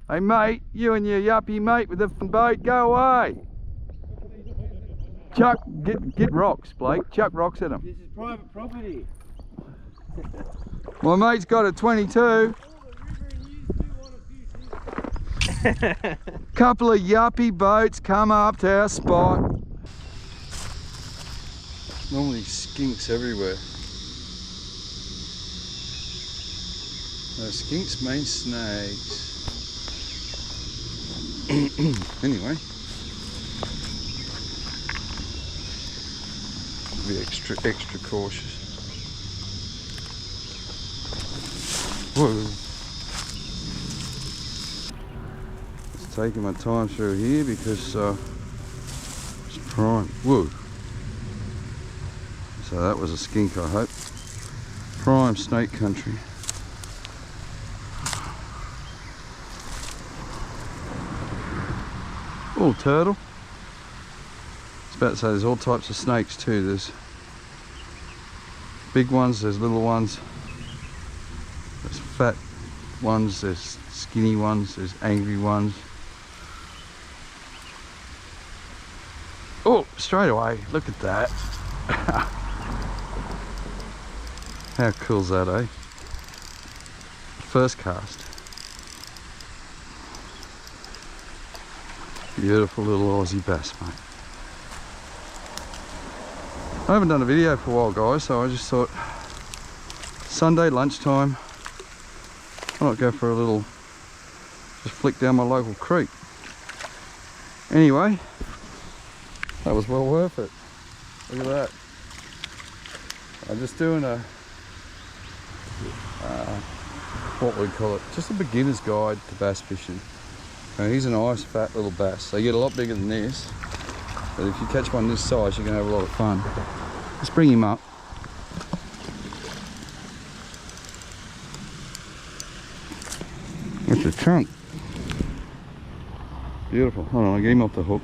Hey mate, you and your yuppie mate with the boat, go away. Chuck, get rocks, Blake. Chuck rocks at him. This is private property. My mate's got a 22. Couple of yuppie boats come up to our spot. Normally skinks everywhere. No, skinks mean snags. Anyway, be extra cautious. Whoa. Just taking my time through here because it's prime. Whoa. So that was a skink, I hope. Prime snake country. Oh, turtle. I was about to say there's all types of snakes too. There's big ones, there's little ones, there's fat ones, there's skinny ones, there's angry ones. Oh, straight away, look at that. How cool's that, eh? First cast. Beautiful little Aussie bass, mate. I haven't done a video for a while, guys, so I just thought Sunday lunchtime, why not go for a little, just flick down my local creek. Anyway, that was well worth it. Look at that. I'm just doing a, what we call it, just a beginner's guide to bass fishing. Now, he's a nice fat little bass. They get a lot bigger than this, but if you catch one this size, you can have a lot of fun. Let's bring him up. That's a chunk. Beautiful. Hold on, I'll get him off the hook.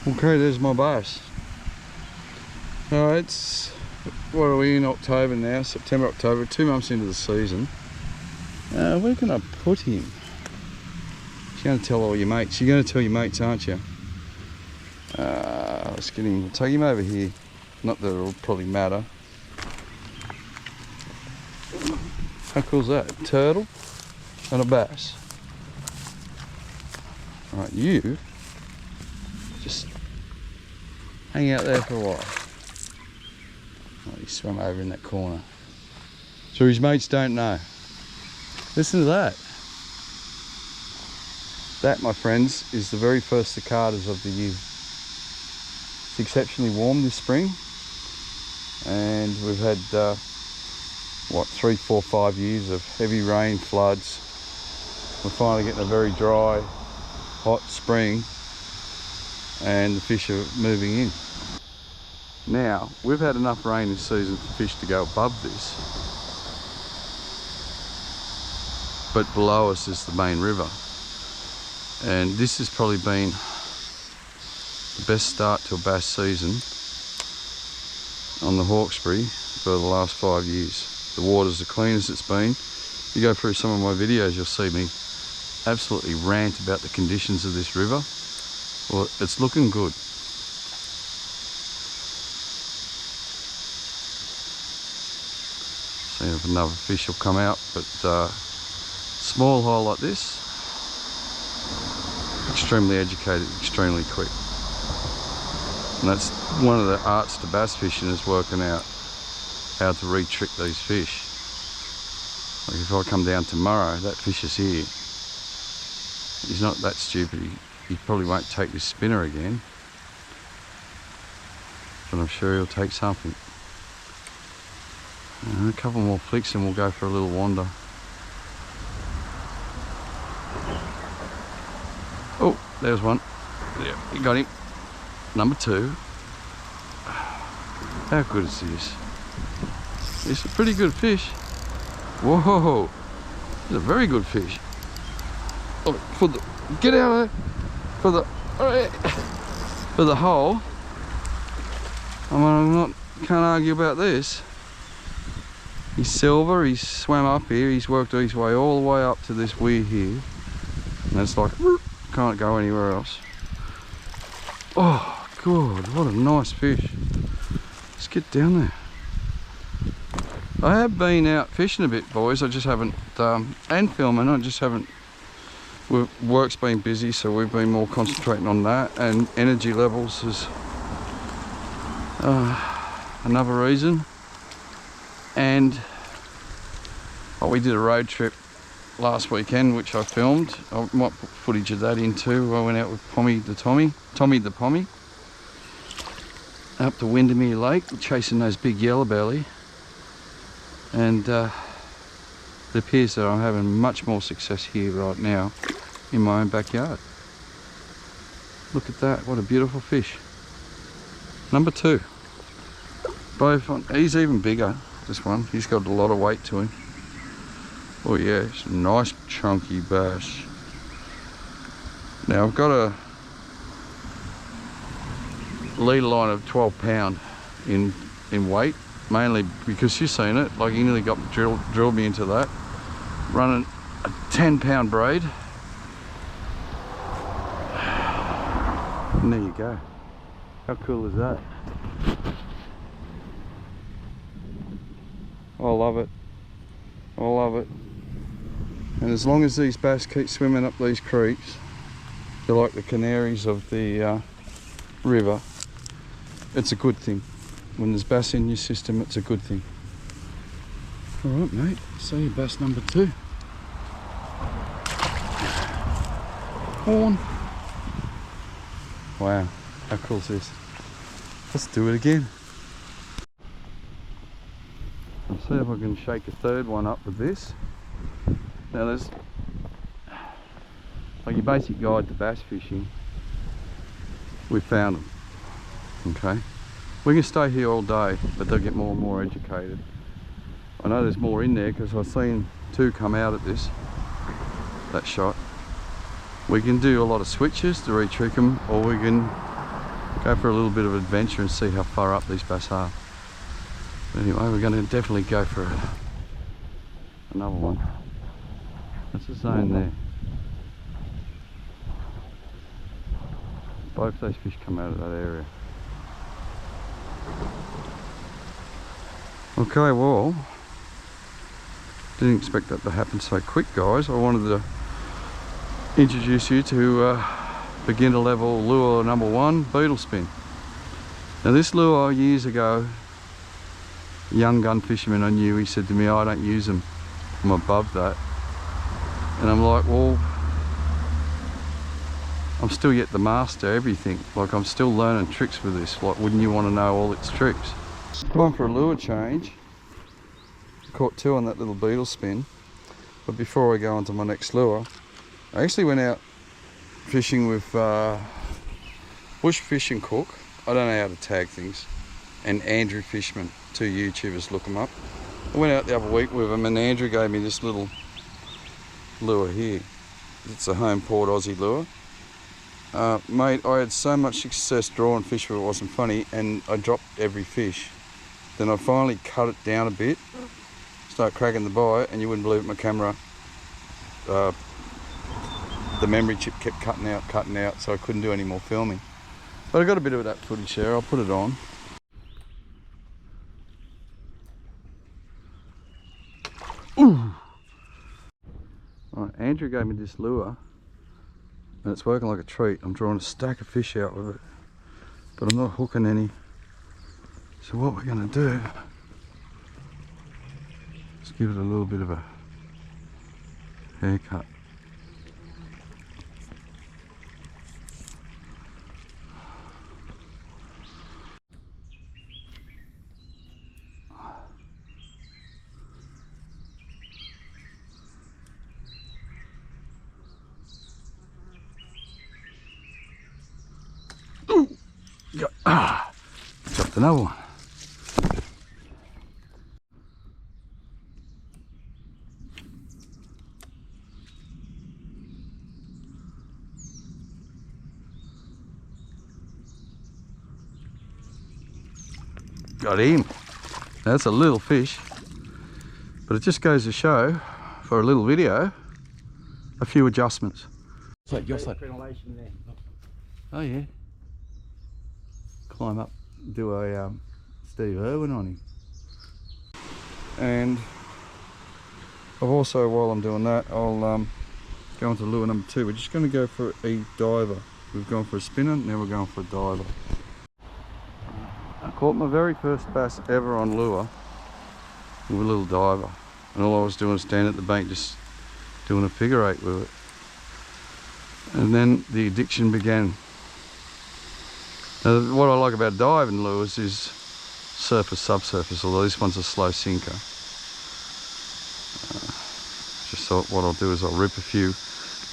Okay, there's my bass. It's, what are we in, October now? September, October, 2 months into the season. Where can I put him? You're going to tell all your mates. You're going to tell your mates, aren't you? Let's get him, we'll take him over here. Not that it'll probably matter. How cool's that? A turtle and a bass. Alright, you just hang out there for a while. Oh, he swam over in that corner. So his mates don't know. Listen to that. That, my friends, is the very first cicadas of the year. It's exceptionally warm this spring, and we've had what, 3, 4, 5 years of heavy rain, floods. We're finally getting a very dry, hot spring, and the fish are moving in. Now, we've had enough rain this season for fish to go above this, but below us is the main river, and this has probably been the best start to a bass season on the Hawkesbury for the last 5 years. The water's the cleanest it's been. You go through some of my videos, you'll see me absolutely rant about the conditions of this river. Well, it's looking good. See if another fish will come out, but small hole like this, extremely educated, extremely quick. And that's one of the arts to bass fishing, is working out how to re-trick these fish. Like if I come down tomorrow, that fish is here. He's not that stupid. He probably won't take this spinner again, but I'm sure he'll take something. A couple more flicks and we'll go for a little wander. Oh, there's one. Yeah, you got him. Number 2. How good is this? It's a pretty good fish. Whoa, it's a very good fish. Oh, Get out of there for the hole. I mean, can't argue about this. He's silver, he's swam up here, he's worked his way all the way up to this weir here. And it's like, can't go anywhere else. Oh, God, what a nice fish. Let's get down there. I have been out fishing a bit, boys. I just haven't, and filming, I just haven't. Work's been busy, so we've been more concentrating on that, and energy levels is another reason. And we did a road trip last weekend, which I filmed. I might put footage of that in too. I went out with Tommy the Pommy, up to Windermere Lake, chasing those big yellow belly. And it appears that I'm having much more success here right now in my own backyard. Look at that, what a beautiful fish. Number 2. Both on, he's even bigger, this one. He's got a lot of weight to him. Oh yeah, it's a nice chunky bass. Now I've got a leader line of 12 pound in weight, mainly because you've seen it, like he nearly got drilled me into that. Running a 10 pound braid. And there you go. How cool is that? I love it. I love it. And as long as these bass keep swimming up these creeks, they're like the canaries of the river, it's a good thing. When there's bass in your system, it's a good thing. All right, mate, see you, bass number 2. Horn. Wow, how cool is this? Let's do it again. I'll see if I can shake a third one up with this. Now there's like your basic guide to bass fishing. We found them. Okay. We can stay here all day, but they'll get more and more educated. I know there's more in there because I've seen 2 come out at this, that shot. We can do a lot of switches to re-trick them, or we can go for a little bit of adventure and see how far up these bass are. But anyway, we're going to definitely go for another one. That's the zone there. Both those fish come out of that area. Okay, well, didn't expect that to happen so quick, guys. I wanted to introduce you to beginner level lure number 1, beetle spin. Now this lure, years ago, a young gun fisherman I knew, he said to me, I don't use them, I'm above that. And I'm like, well, I'm still yet the master, everything. Like, I'm still learning tricks with this. Like, wouldn't you want to know all its tricks? Time for a lure change. Caught 2 on that little beetle spin. But before I go on to my next lure, I actually went out fishing with Bush Fishing Cook. I don't know how to tag things. And Andrew Fishman, 2 YouTubers, look them up. I went out the other week with him and Andrew gave me this little lure here. It's a home port Aussie lure. Mate, I had so much success drawing fish where it wasn't funny, and I dropped every fish. Then I finally cut it down a bit, start cracking the bite, and you wouldn't believe it, my camera, the memory chip kept cutting out, so I couldn't do any more filming. But I got a bit of that footage there, I'll put it on. Ooh. Right, Andrew gave me this lure, and it's working like a treat. I'm drawing a stack of fish out with it, but I'm not hooking any. So what we're going to do is give it a little bit of a haircut. Ooh, dropped another one. got him. Now, that's a little fish, but it just goes to show, for a little video, a few adjustments. Oh yeah. Climb up, do a Steve Irwin on him. And I've also, while I'm doing that, I'll go on to lure number 2. We're just going to go for a diver. We've gone for a spinner, now we're going for a diver. I caught my very first bass ever on lure with a little diver, and all I was doing was standing at the bank just doing a figure 8 with it. And then the addiction began. Now, what I like about diving lures is surface, subsurface, although this one's a slow sinker. Just thought what I'll do is I'll rip a few.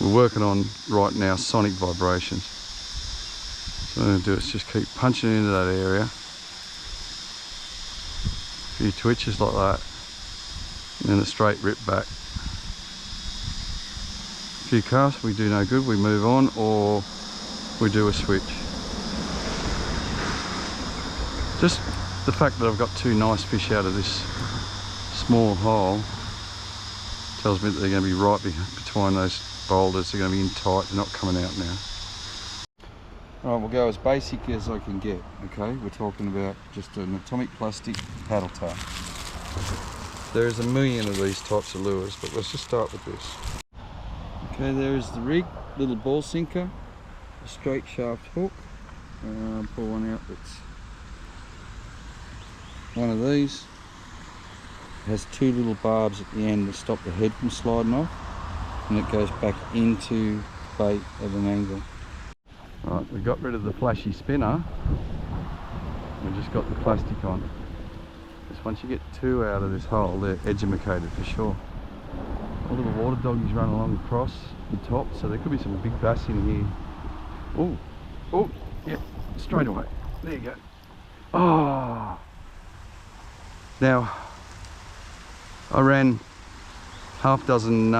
We're working on right now sonic vibrations. So what I'm going to do is just keep punching into that area. A few twitches like that. And then a straight rip back. A few casts, we do no good, we move on, or we do a switch. Just the fact that I've got 2 nice fish out of this small hole tells me that they're going to be right between those boulders. They're going to be in tight, they're not coming out now. Alright, we'll go as basic as I can get, okay? We're talking about just an atomic plastic paddle tail. There's a million of these types of lures, but let's just start with this. Okay, there is the rig, little ball sinker, a straight shaft hook. Pull one out that's one of these. It has 2 little barbs at the end that stop the head from sliding off, and it goes back into bait at an angle. Right, we got rid of the flashy spinner. We just got the plastic on. Just once you get 2 out of this hole, they're edumacated for sure. All little water doggies run along across the top, so there could be some big bass in here. Oh, oh, yeah, straight away. There you go. Oh. Now, I ran half dozen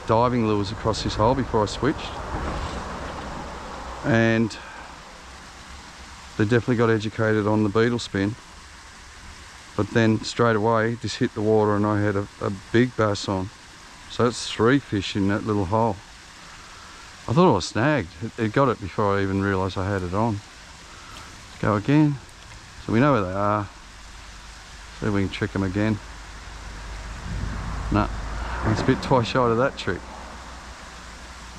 diving lures across this hole before I switched, and they definitely got educated on the beetle spin, but then straight away just hit the water and I had a big bass on. So that's 3 fish in that little hole. I thought I was snagged. It got it before I even realised I had it on. Let's go again. So we know where they are. See if we can trick them again. Nah, I was a bit twice shy of that trick.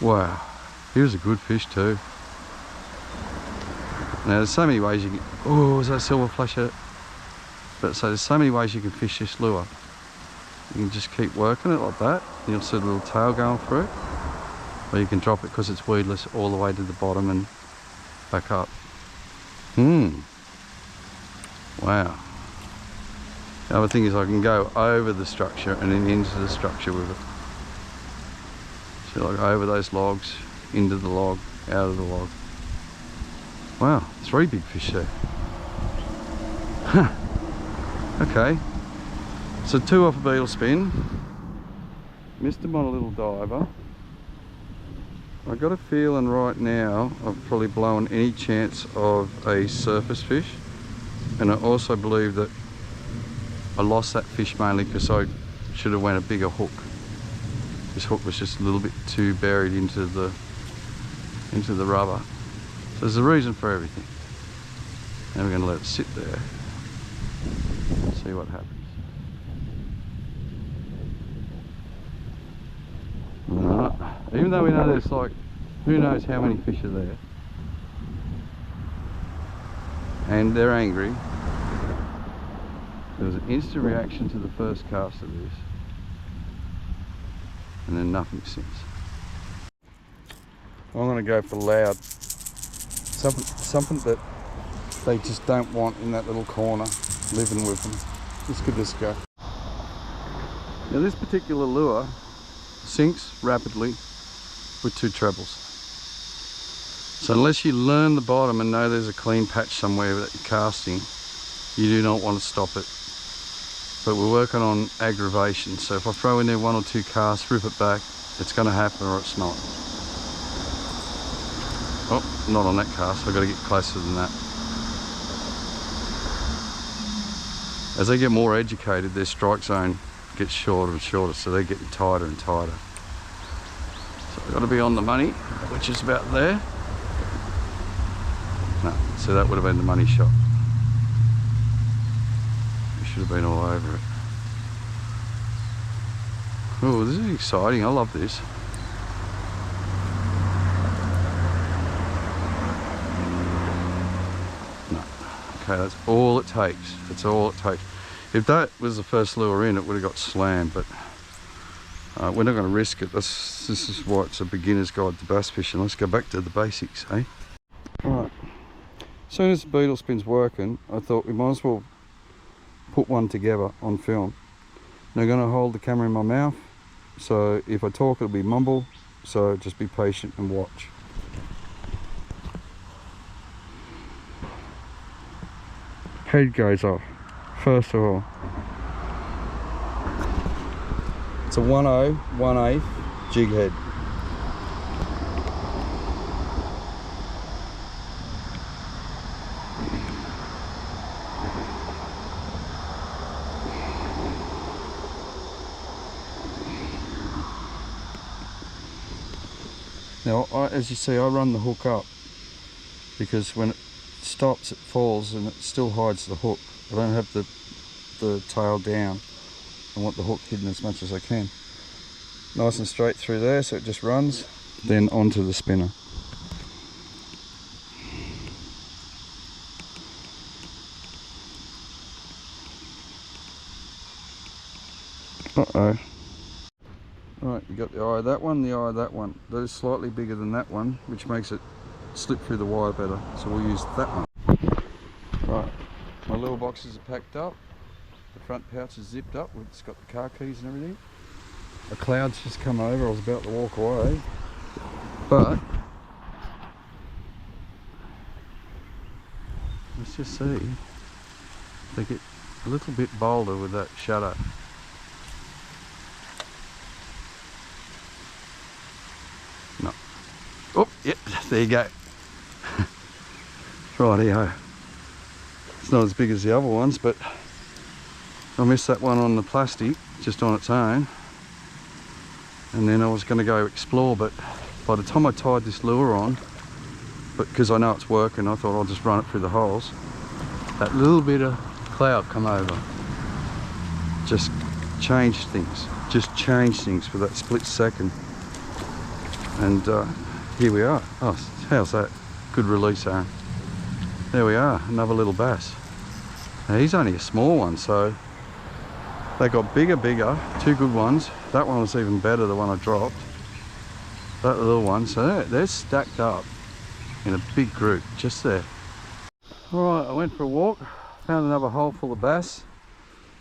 Wow, he was a good fish too. Now there's so many ways you can, oh, is that silver flasher? But so there's so many ways you can fish this lure. You can just keep working it like that, and you'll see the little tail going through it. Or you can drop it because it's weedless all the way to the bottom and back up. Wow. The other thing is I can go over the structure and then into the structure with it. So like over those logs, into the log, out of the log. Wow, 3 big fish there. Okay, so 2 off a beetle spin. Missed them on a little diver. I got a feeling right now I've probably blown any chance of a surface fish, and I also believe that I lost that fish mainly because I should have went a bigger hook. This hook was just a little bit too buried into the rubber. So there's a reason for everything. Now we're going to let it sit there and see what happens. No, even though we know there's like, who knows how many fish are there. And they're angry. There was an instant reaction to the first cast of this, and then nothing since. I'm going to go for loud. Something that they just don't want in that little corner, living with them. Let's give this a go. Now this particular lure sinks rapidly with 2 trebles. So unless you learn the bottom and know there's a clean patch somewhere that you're casting, you do not want to stop it. But we're working on aggravation, so if I throw in there 1 or 2 casts, rip it back, it's going to happen or it's not. Oh, not on that cast, I've got to get closer than that. as they get more educated, their strike zone gets shorter and shorter, so they're getting tighter and tighter. So I've got to be on the money, which is about there. No, so that would have been the money shot. We should have been all over it. Oh, this is exciting. I love this. No. Okay, that's all it takes. That's all it takes. If that was the first lure in, it would have got slammed, but we're not going to risk it. This is why it's a beginner's guide to bass fishing. Let's go back to the basics, eh? Alright. As soon as the beetle spin's working, I thought we might as well put one together on film. Now I'm going to hold the camera in my mouth, so if I talk it'll be mumble, so just be patient and watch. Head goes off, first of all. It's a 1/0, 1/8 jig head. Now, as you see, I run the hook up because when it stops, it falls and it still hides the hook. I don't have the tail down. I want the hook hidden as much as I can. Nice and straight through there, so it just runs, then onto the spinner. Uh-oh. Right, you got the eye of that one, the eye of that one. That is slightly bigger than that one, which makes it slip through the wire better. So we'll use that one. Right, my little boxes are packed up. The front pouch is zipped up. It's got the car keys and everything. A cloud's just come over. I was about to walk away, but let's just see. They get a little bit bolder with that shutter. No. Oh, yep, there you go. Rightio. It's not as big as the other ones, but I missed that one on the plastic, just on its own. And then I was going to go explore, but by the time I tied this lure on, because I know it's working, I thought I'll just run it through the holes. That little bit of cloud come over. Just changed things. Just changed things for that split second. And here we are. Oh, how's that? Good release, Aaron. There we are, another little bass. Now he's only a small one, so they got bigger, two good ones. That one was even better, the one I dropped. That little one, so they're stacked up in a big group, just there. All right, I went for a walk, found another hole full of bass,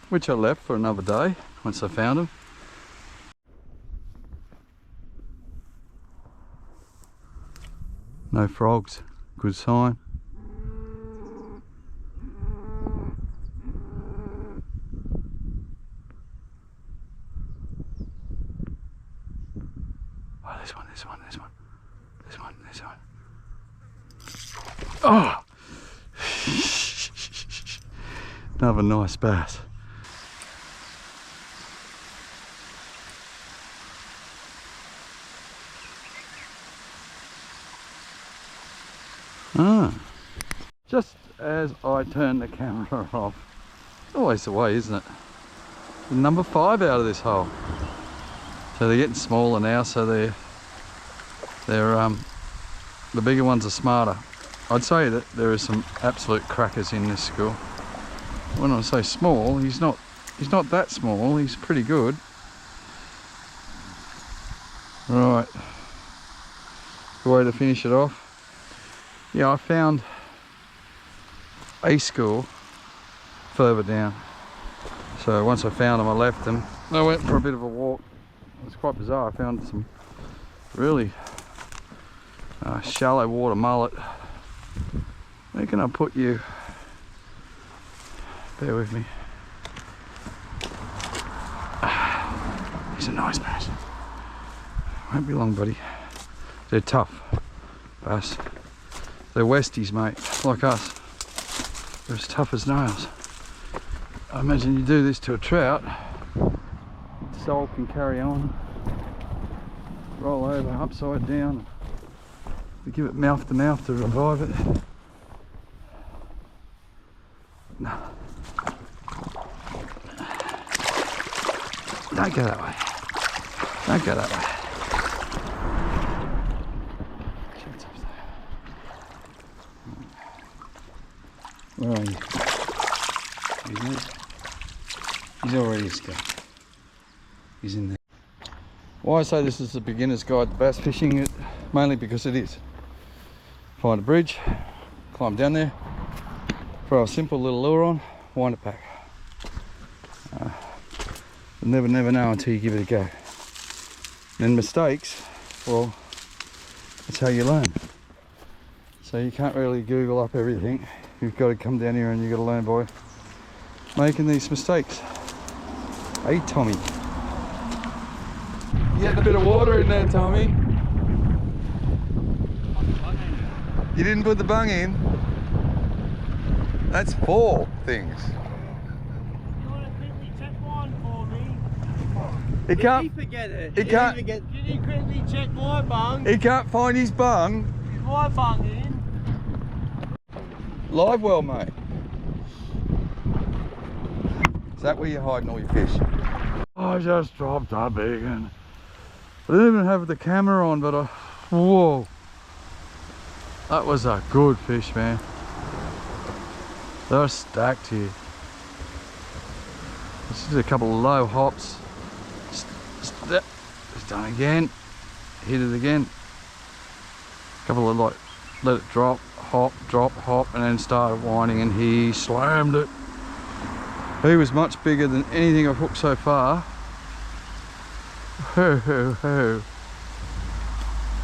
which I left for another day, once I found them. No frogs, good sign. Oh, this one. Oh! Another nice bass. Just as I turn the camera off, always the way, isn't it? Number 5 out of this hole. So they're getting smaller now, so they're the bigger ones are smarter. I'd say that there are some absolute crackers in this school. When I say small, he's not that small, he's pretty good. Right, the way to finish it off. Yeah, I found a school further down. So once I found them, I left them. I went for a bit of a walk. It's quite bizarre. I found some really shallow water mullet. Where can I put you? Bear with me. He's a nice bass. Won't be long, buddy. They're tough bass. They're Westies, mate, like us. They're as tough as nails. I imagine you do this to a trout, the soul can carry on, roll over upside down, we give it mouth to mouth to revive it. No. Don't go that way. Don't go that way. Where are you? He's already escaped. He's in there. Why I say this is a beginner's guide to bass fishing, mainly because it is. Find a bridge, climb down there, throw a simple little lure on, wind it back. You'll never know until you give it a go. And mistakes, well, that's how you learn. So you can't really Google up everything. You've got to come down here and you've got to learn by making these mistakes. Hey, Tommy. You getting a bit of water in there, Tommy? You didn't put the bung in? That's 4 things. You want to quickly check one for me? He can't. Did he forget it? He can't. Did he quickly check my bung? He can't find his bung. Is my bung in? Live well, mate. Is that where you're hiding all your fish? I just dropped a big one. I didn't even have the camera on, but whoa. That was a good fish, man. They're stacked here. This is a couple of low hops. It's done again. Hit it again. A couple of like, let it drop, hop, drop, hop, and then started winding, and he slammed it. He was much bigger than anything I've hooked so far. Ho, ho, ho.